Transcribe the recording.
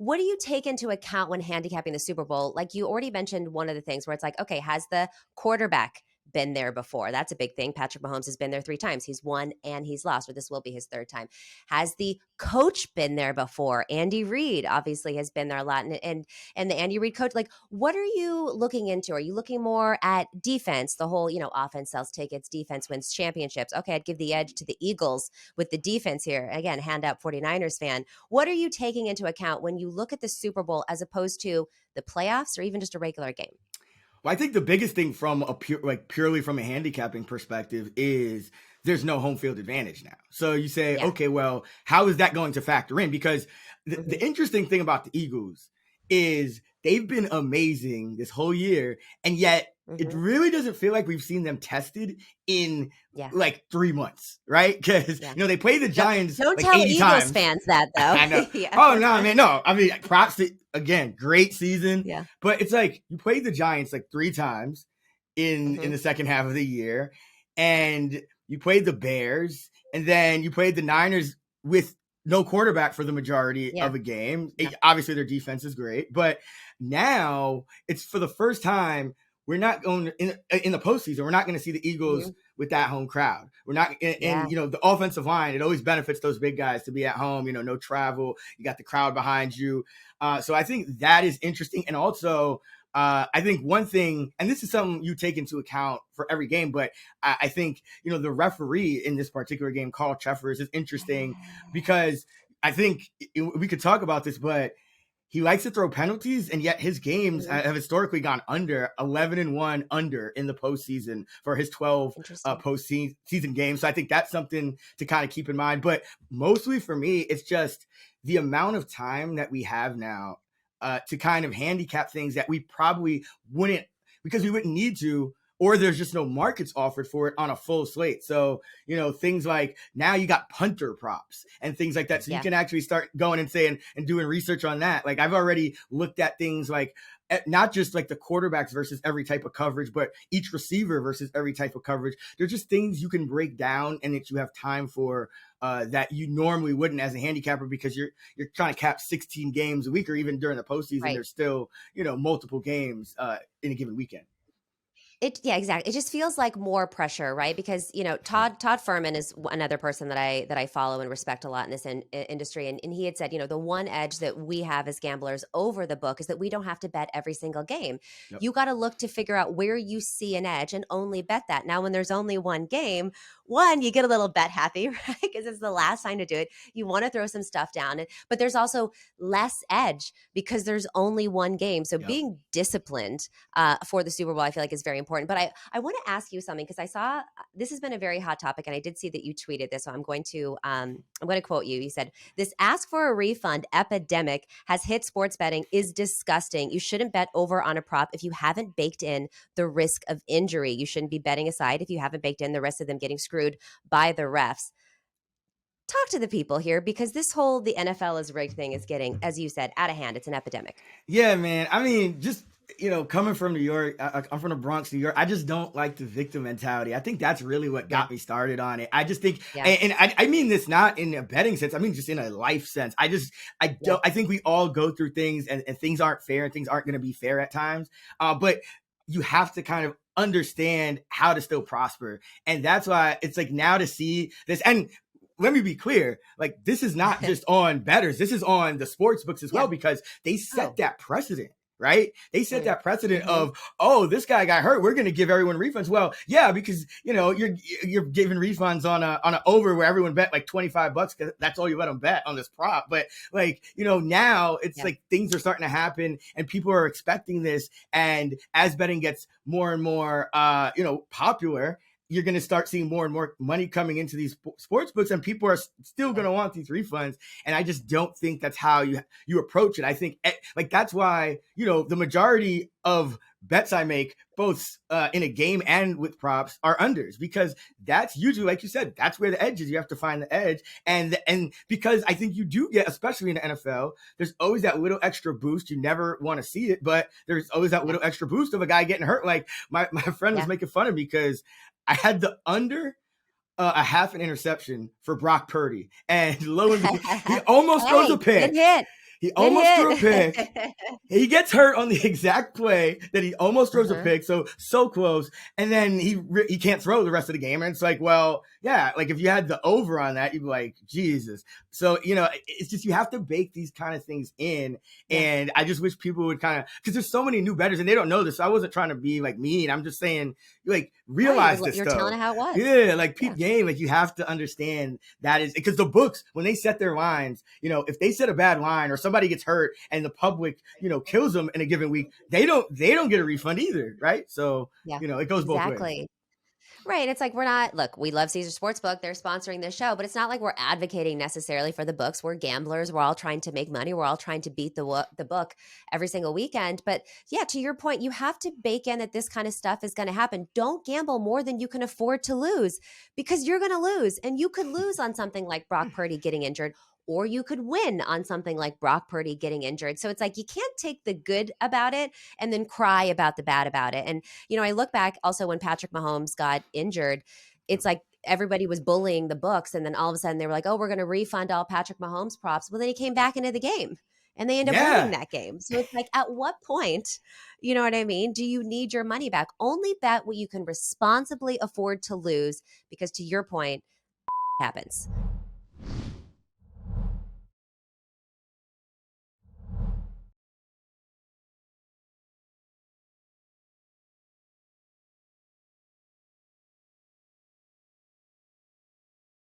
what do you take into account when handicapping the Super Bowl? Like you already mentioned one of the things where it's like, okay, has the quarterback been there before? That's a big thing. Patrick Mahomes has been there 3 times. He's won and he's lost, or this will be his 3rd time. Has the coach been there before? Andy Reid obviously has been there a lot. And the Andy Reid coach, like, what are you looking into? Are you looking more at defense? The whole, offense sells tickets, defense wins championships. Okay, I'd give the edge to the Eagles with the defense here. Again, hand up 49ers fan. What are you taking into account when you look at the Super Bowl as opposed to the playoffs or even just a regular game? Well, I think the biggest thing from purely from a handicapping perspective is there's no home field advantage now. So you say, okay, well, how is that going to factor in? Because the interesting thing about the Eagles is they've been amazing this whole year, and yet it really doesn't feel like we've seen them tested in like 3 months, right? Because they play the Giants. Don't like tell 80 Eagles times. fans that though. I know. Oh no, man, no. I mean, props to, again, great season. Yeah. But it's like you played the Giants like 3 times in the second half of the year, and you played the Bears, and then you played the Niners with no quarterback for the majority of a game. Obviously, their defense is great, but now it's for the first time we're not going in the postseason. We're not going to see the Eagles with that home crowd. We're not, and the offensive line. It always benefits those big guys to be at home. No travel. You got the crowd behind you. So I think that is interesting, and also. I think one thing, and this is something you take into account for every game, but I think, the referee in this particular game, Carl Cheffers, is interesting because I think we could talk about this, but he likes to throw penalties, and yet his games have historically gone under 11-1 under in the postseason for his 12 postseason games. So I think that's something to kind of keep in mind. But mostly for me, it's just the amount of time that we have now to kind of handicap things that we probably wouldn't, because we wouldn't need to, or there's just no markets offered for it on a full slate. So, things like now you got punter props and things like that. So you can actually start going and saying and doing research on that. Like I've already looked at things like not just like the quarterbacks versus every type of coverage, but each receiver versus every type of coverage. There's just things you can break down and that you have time for that you normally wouldn't as a handicapper, because you're trying to cap 16 games a week, or even during the postseason, there's still, multiple games in a given weekend. Exactly. It just feels like more pressure, right? Because Todd Furman is another person that I follow and respect a lot in this industry, and he had said, the one edge that we have as gamblers over the book is that we don't have to bet every single game. Yep. You got to look to figure out where you see an edge and only bet that. Now, when there's only one game, you get a little bet happy, right? Because it's the last time to do it. You want to throw some stuff down, but there's also less edge because there's only one game. So being disciplined for the Super Bowl, I feel like, is very important. But I want to ask you something, because I saw this has been a very hot topic, and I did see that you tweeted this. So I'm going to quote you. You said, "This ask for a refund epidemic has hit sports betting is disgusting. You shouldn't bet over on a prop if you haven't baked in the risk of injury. You shouldn't be betting aside if you haven't baked in the risk of them getting screwed by the refs." Talk to the people here, because this whole the NFL is rigged thing is getting, as you said, out of hand. It's an epidemic. Yeah, man. I mean, just coming from New York, I'm from the Bronx, New York. I just don't like the victim mentality. I think that's really what got me started on it. I just think, and I mean this not in a betting sense. I mean just in a life sense. I think we all go through things, and things aren't fair, and things aren't going to be fair at times. But you have to kind of understand how to still prosper, and that's why it's like now to see this. And let me be clear, like this is not just on bettors. This is on the sports books as well, because they set that precedent. Right? They set that precedent of, this guy got hurt, we're going to give everyone refunds. Well, yeah, because you're giving refunds on a over where everyone bet like $25 because that's all you let them bet on this prop. But now it's like things are starting to happen, and people are expecting this. And as betting gets more and more popular, you're going to start seeing more and more money coming into these sports books, and people are still going to want these refunds. And I just don't think that's how you approach it. I think that's why, the majority of bets I make, both in a game and with props, are unders, because that's usually, like you said, that's where the edge is. You have to find the edge. And because I think you do get, especially in the NFL, there's always that little extra boost. You never want to see it, but there's always that little extra boost of a guy getting hurt. Like my friend was making fun of me because I had the under a half an interception for Brock Purdy, and lo and behold, he almost throws a pick. Good hit. He Good almost threw a pick. hit. He gets hurt on the exact play that he almost throws a Uh-huh. pick, so close, and then he can't throw the rest of the game. And it's like, well, yeah, like if you had the over on that, you'd be like, Jesus. So it's just you have to bake these kind of things in, Yeah. and I just wish people would kind of, because there's so many new bettors and they don't know this. So I wasn't trying to be like mean. I'm just saying, like, No, realize this you're telling stuff. it how it was. Yeah, like Yeah. peep game, like you have to understand that is because the books when they set their lines, if they set a bad line or somebody gets hurt and the public, kills them in a given week, they don't get a refund either, right? So Yeah. it goes both ways. Exactly. Right. It's like look, we love Caesar Sportsbook. They're sponsoring this show, but it's not like we're advocating necessarily for the books. We're gamblers. We're all trying to make money. We're all trying to beat the book every single weekend. But yeah, to your point, you have to bake in that this kind of stuff is going to happen. Don't gamble more than you can afford to lose because you're going to lose. And you could lose on something like Brock Purdy getting injured. Or you could win on something like Brock Purdy getting injured. So it's like you can't take the good about it and then cry about the bad about it. And I look back also when Patrick Mahomes got injured, it's like everybody was bullying the books. And then all of a sudden they were like, oh, we're going to refund all Patrick Mahomes props. Well, then he came back into the game and they end up winning that game. So it's like, at what point, you know what I mean? Do you need your money back? Only bet what you can responsibly afford to lose because to your point, happens.